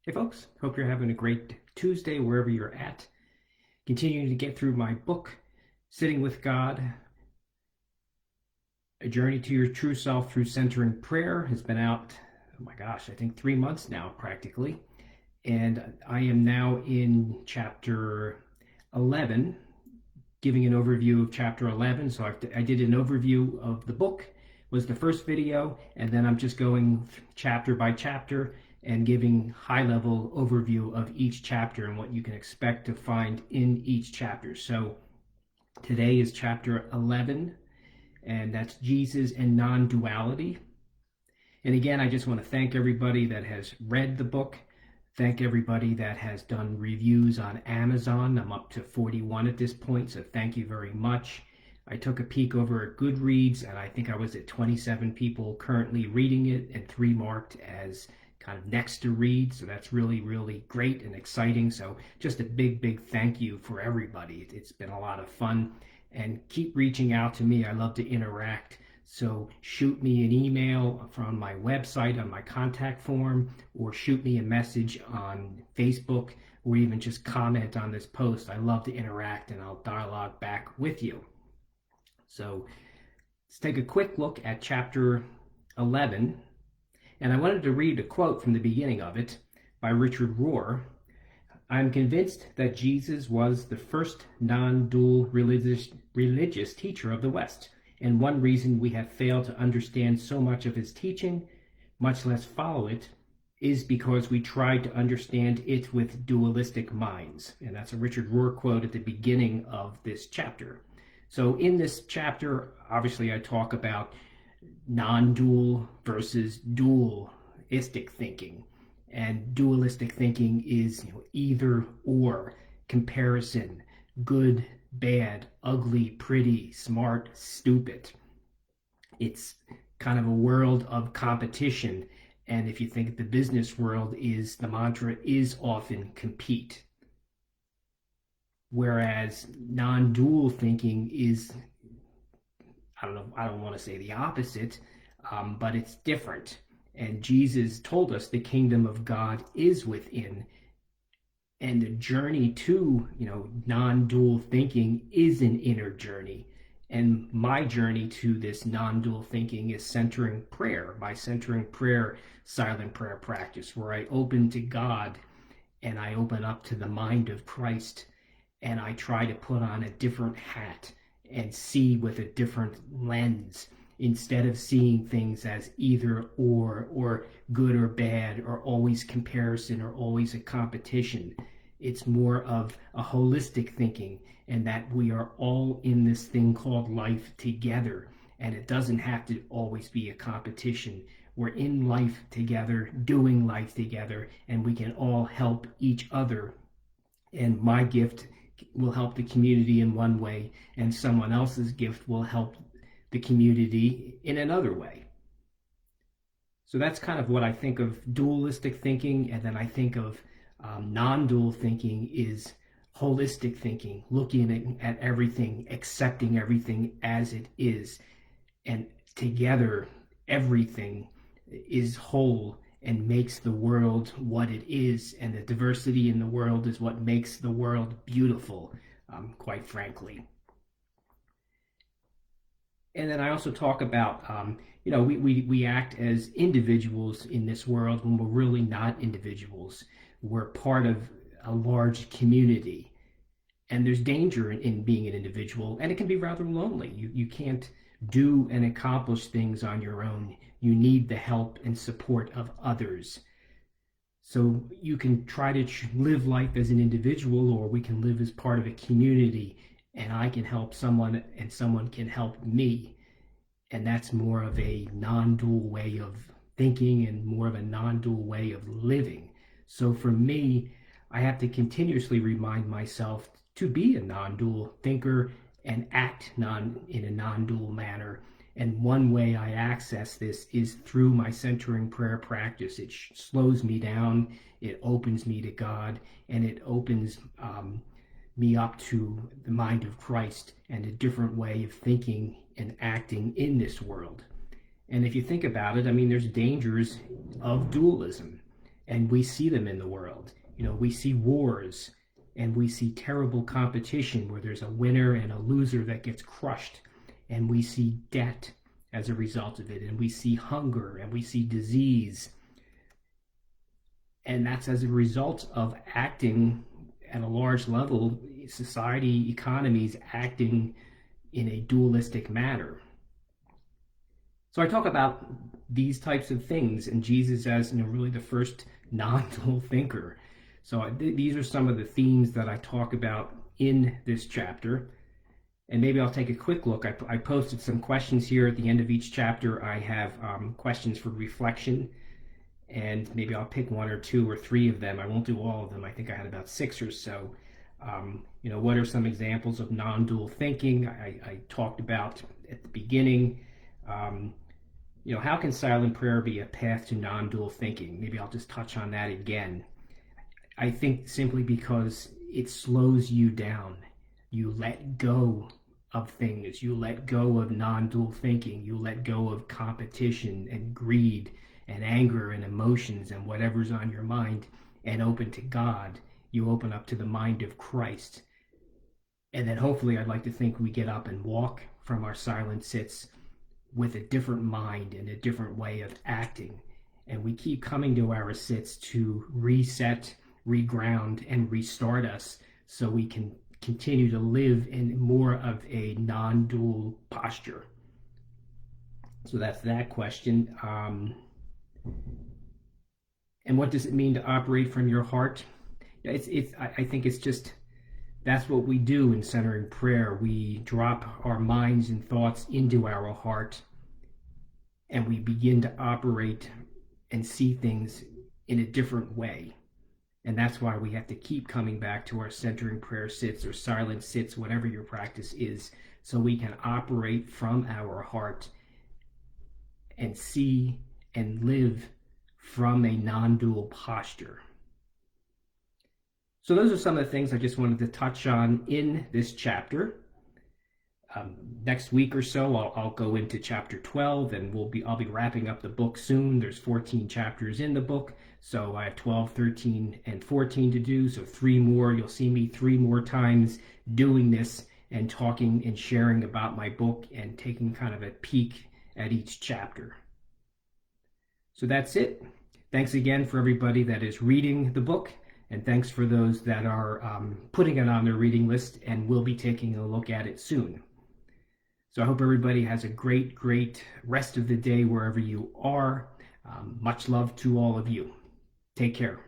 Hey folks, hope you're having a great Tuesday wherever you're at. Continuing to get through my book, Sitting with God, A Journey to Your True Self Through Centering Prayer has been out, oh my gosh, I think 3 months now practically. And I am now in chapter 11, giving an overview of chapter 11. So I did an overview of the book, was the first video, and then I'm just going chapter by chapter and giving high-level overview of each chapter and what you can expect to find in each chapter. So today is chapter 11, and that's Jesus and non-duality. And again, I just want to thank everybody that has read the book. Thank everybody that has done reviews on Amazon. I'm up to 41 at this point, so thank you very much. I took a peek over at Goodreads, and I think I was at 27 people currently reading it and 3 marked as kind of next to read. So that's really, really great and exciting. So just a big, big thank you for everybody. It's been a lot of fun. And keep reaching out to me. I love to interact. So shoot me an email from my website on my contact form, or shoot me a message on Facebook, or even just comment on this post. I love to interact and I'll dialogue back with you. So let's take a quick look at chapter 11. And I wanted to read a quote from the beginning of it by Richard Rohr. I'm convinced that Jesus was the first non-dual religious teacher of the West, and one reason we have failed to understand so much of his teaching, much less follow it, is because we tried to understand it with dualistic minds. And that's a Richard Rohr quote at the beginning of this chapter. So in this chapter, obviously I talk about non-dual versus dualistic thinking. And dualistic thinking is either or, comparison, good, bad, ugly, pretty, smart, stupid. It's kind of a world of competition. And if you think the business world is, the mantra is often compete. Whereas non-dual thinking is, I don't want to say the opposite, but it's different. And Jesus told us the kingdom of God is within. And the journey to, non-dual thinking is an inner journey. And my journey to this non-dual thinking is centering prayer. By centering prayer, silent prayer practice, where I open to God and I open up to the mind of Christ, and I try to put on a different hat and see with a different lens, instead of seeing things as either or good or bad, or always comparison, or always a competition. It's more of a holistic thinking, and that we are all in this thing called life together, and it doesn't have to always be a competition. We're in life together, doing life together, and we can all help each other. And my gift will help the community in one way, and someone else's gift will help the community in another way. So that's kind of what I think of dualistic thinking. And then I think of non-dual thinking is holistic thinking, looking at everything, accepting everything as it is. And together, everything is whole and makes the world what it is. And the diversity in the world is what makes the world beautiful, quite frankly. And then I also talk about, we act as individuals in this world when we're really not individuals. We're part of a large community. And there's danger in being an individual, and it can be rather lonely. You can't do and accomplish things on your own. You need the help and support of others. So you can try to live life as an individual, or we can live as part of a community, and I can help someone and someone can help me. And that's more of a non-dual way of thinking and more of a non-dual way of living. So for me, I have to continuously remind myself to be a non-dual thinker and act in a non-dual manner. And one way I access this is through my centering prayer practice. It slows me down, it opens me to God, and it opens me up to the mind of Christ and a different way of thinking and acting in this world. And if you think about it, there's dangers of dualism. and we see them in the world. We see wars, and we see terrible competition where there's a winner and a loser that gets crushed, and we see debt as a result of it, and we see hunger, and we see disease, and that's as a result of acting at a large level, society, economies acting in a dualistic manner. So I talk about these types of things, and Jesus as really the first non-dual thinker. So these are some of the themes that I talk about in this chapter. And maybe I'll take a quick look. I posted some questions here at the end of each chapter. I have questions for reflection, and maybe I'll pick one or two or three of them. I won't do all of them. I think I had about 6 or so. What are some examples of non-dual thinking? I talked about at the beginning. How can silent prayer be a path to non-dual thinking? Maybe I'll just touch on that again. I think simply because it slows you down. You let go of things. You let go of non-dual thinking. You let go of competition and greed and anger and emotions and whatever's on your mind, and open to God. You open up to the mind of Christ. And then hopefully I'd like to think we get up and walk from our silent sits with a different mind and a different way of acting. And we keep coming to our sits to reset, reground, and restart us so we can continue to live in more of a non-dual posture. So that's that question. And what does it mean to operate from your heart? I think it's just, that's what we do in centering prayer. We drop our minds and thoughts into our heart, and we begin to operate and see things in a different way. And that's why we have to keep coming back to our centering prayer sits or silent sits, whatever your practice is, so we can operate from our heart and see and live from a non-dual posture. So those are some of the things I just wanted to touch on in this chapter. Next week or so, I'll go into chapter 12, and I'll be wrapping up the book soon. There's 14 chapters in the book, so I have 12, 13, and 14 to do. So 3 more. You'll see me 3 more times doing this and talking and sharing about my book and taking kind of a peek at each chapter. So that's it. Thanks again for everybody that is reading the book, and thanks for those that are putting it on their reading list and will be taking a look at it soon. So I hope everybody has a great, great rest of the day wherever you are. Much love to all of you. Take care.